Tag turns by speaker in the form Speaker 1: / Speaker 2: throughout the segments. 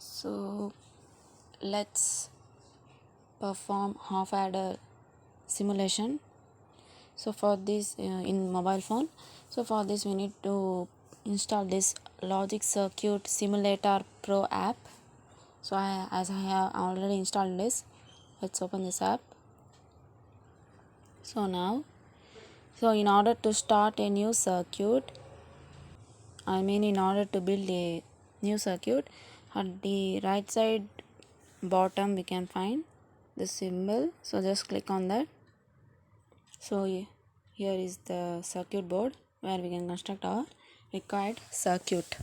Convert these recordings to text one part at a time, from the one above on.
Speaker 1: So let's perform half adder simulation. So for this in mobile phone, so for this we need to install this Logic Circuit Simulator Pro app. So as I have already installed this, let's open this app. So now, so in order to start a new circuit, in order to build a new circuit, at the right side bottom we can find the symbol. So just click on that. So here is the circuit board where we can construct our required circuit.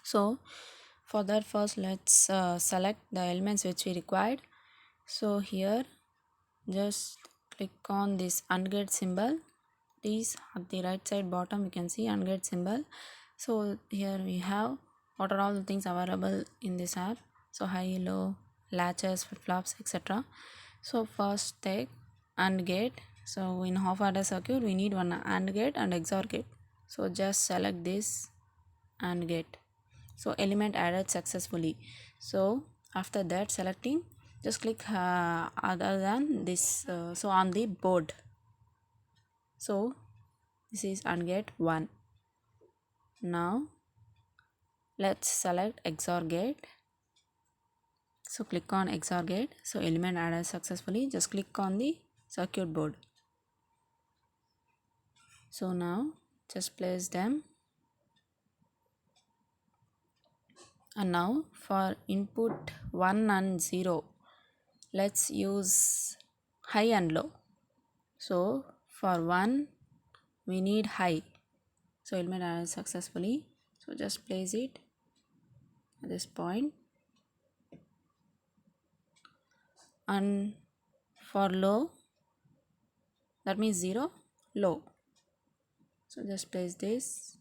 Speaker 1: So for that, first let's select the elements which we required. So here just click on this AND gate symbol. Please at the right side bottom you can see AND gate symbol. So here we have what are all the things available in this app. So high, low, latches, flip-flops, etc. So first take AND gate. So in half adder circuit we need one AND gate and XOR gate. So just select this AND gate. So element added successfully. So after that selecting, just click other than this, so on the board. So this is AND gate 1. Now let's select XOR gate. So click on XOR gate. So element added successfully. Just click on the circuit board. So now just place them. And now for input 1 and 0, let's use high and low. So for 1 we need high. So element added successfully. So just place it at this point. And for low, that means 0, low. So just place this.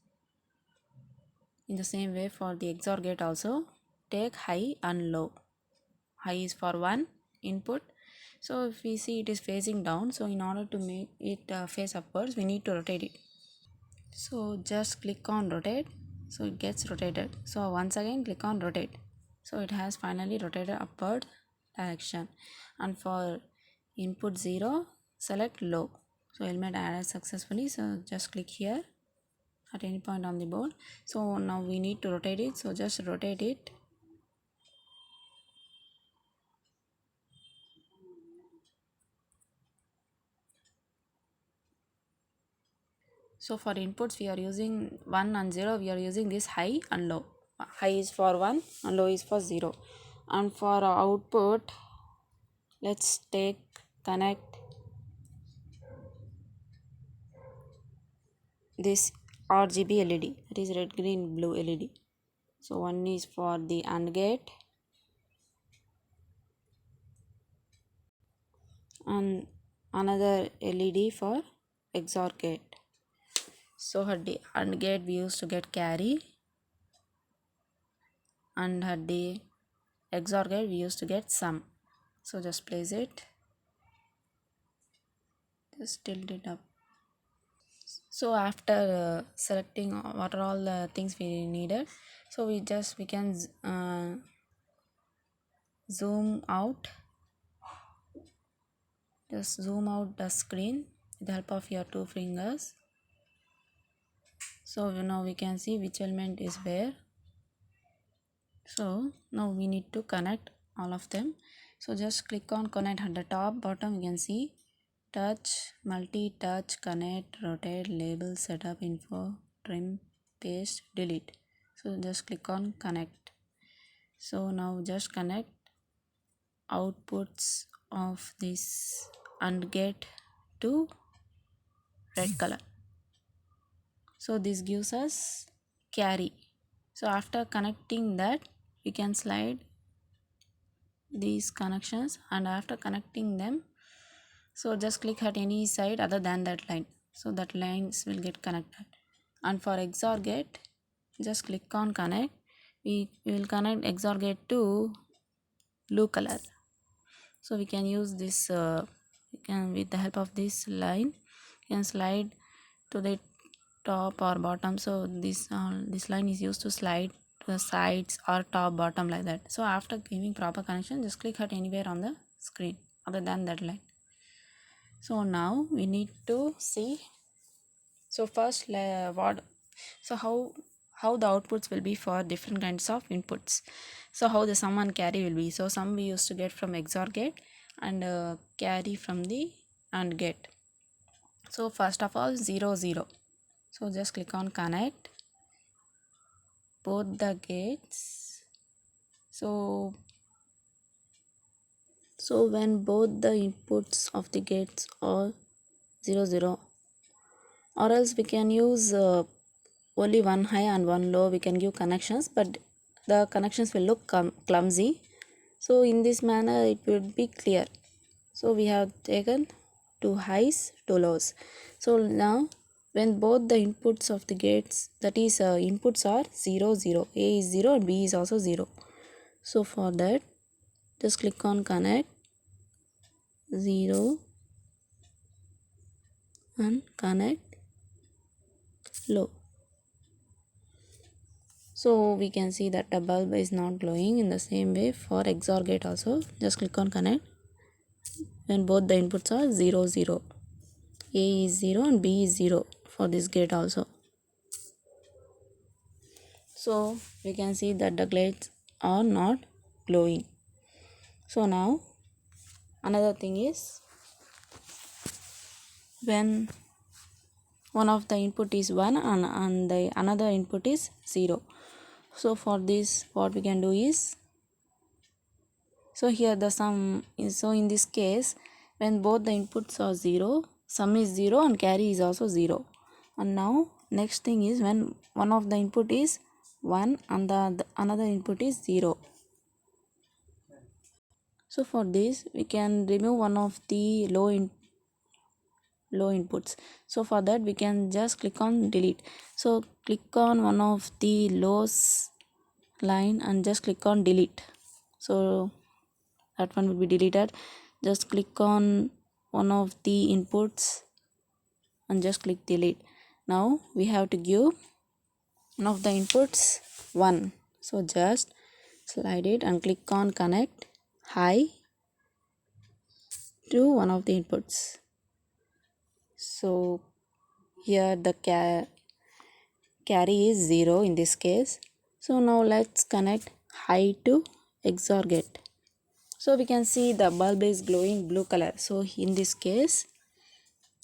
Speaker 1: In the same way for the XOR gate also, take high and low. High is for 1 input. So if we see it is facing down, so in order to make it face upwards, we need to rotate it. So just click on rotate. So it gets rotated. So once again click on rotate. So it has finally rotated upward direction. And for input 0, select low. So element added successfully. So just click here at any point on the board. So now we need to rotate it. So just rotate it. So for inputs we are using 1 and 0, we are using this high and low. High is for 1 and low is for 0. And for output, let's take connect this RGB LED, that is red, green, blue LED. So one is for the AND gate and another LED for XOR gate. So at the AND gate we used to get carry, and at the XOR gate we used to get sum. So just place it, just tilt it up. So after selecting what are all the things we needed, so we can zoom out, just zoom out the screen with the help of your 2 fingers. So now we can see which element is where. So now we need to connect all of them. So just click on connect. At the top bottom you can see touch, multi-touch, connect, rotate, label, setup, info, trim, paste, delete. So just click on connect. So now just connect outputs of this AND gate to red color. So this gives us carry. So after connecting that, we can slide these connections, and after connecting them, so just click at any side other than that line, so that lines will get connected. And for XOR gate, just click on connect. We will connect XOR gate to blue color. So we can use this with the help of this line, you can slide to the top or bottom. So this line is used to slide the sides or top bottom like that. So after giving proper connection, just click at anywhere on the screen other than that line. So now we need to see. So first what, so how the outputs will be for different kinds of inputs. So how the sum and carry will be. So sum we used to get from XOR gate and carry from the AND gate. So first of all 0 0. So just click on connect both the gates. So when both the inputs of the gates are 0 0, or else we can use only one high and one low, we can give connections, but the connections will look clumsy. So in this manner it would be clear. So we have taken two highs, two lows. So now when both the inputs of the gates, that is inputs are 0 0, A is 0 and B is also 0. So for that just click on connect 0 and connect low. So we can see that the bulb is not glowing. In the same way for XOR gate also, just click on connect when both the inputs are 0 0. A is 0 and B is 0 for this gate also. So we can see that the gates are not glowing. So now another thing is, when one of the input is 1 and the another input is 0. So for this what we can do is, so here the sum is, so in this case when both the inputs are 0, sum is 0 and carry is also 0. And now next thing is, when one of the input is 1 and the another input is 0. So for this we can remove one of the low inputs. So for that we can just click on delete. So click on one of the lows line and just click on delete. So that one will be deleted. Just click on one of the inputs and just click delete. Now we have to give one of the inputs 1. So just slide it and click on connect high to one of the inputs. So here the carry is 0 in this case. So now let's connect high to XOR gate. So we can see the bulb is glowing blue color. So in this case,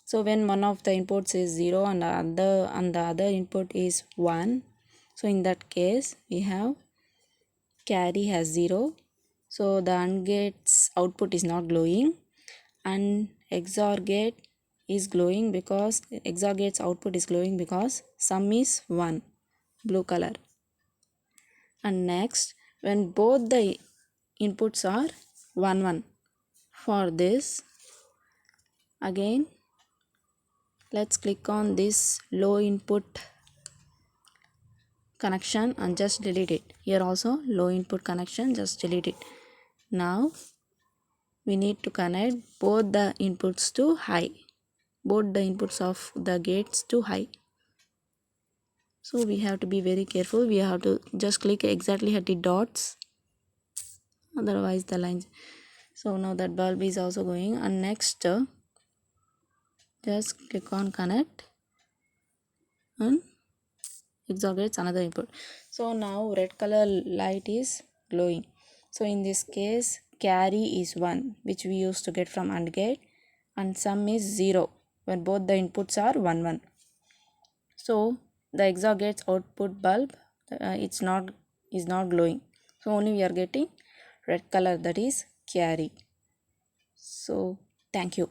Speaker 1: so when one of the inputs is 0 and the other input is 1, so in that case we have carry has 0. So the AND gate's output is not glowing, and XOR gate is glowing because XOR gate's output is glowing because sum is 1 blue color. And next, when both the inputs are 1 1, for this again let's click on this low input connection and just delete it. Here also low input connection, just delete it. Now we need to connect both the inputs to high, both the inputs of the gates to high. So we have to be very careful. We have to just click exactly at the dots, otherwise the lines. So now that bulb is also going. And next just click on connect and XOR gates another input. So now red color light is glowing. So in this case carry is 1, which we used to get from AND gate, and sum is 0 when both the inputs are 1 1. So the XOR gates output bulb is not glowing. So only we are getting red color, that is carry. So thank you.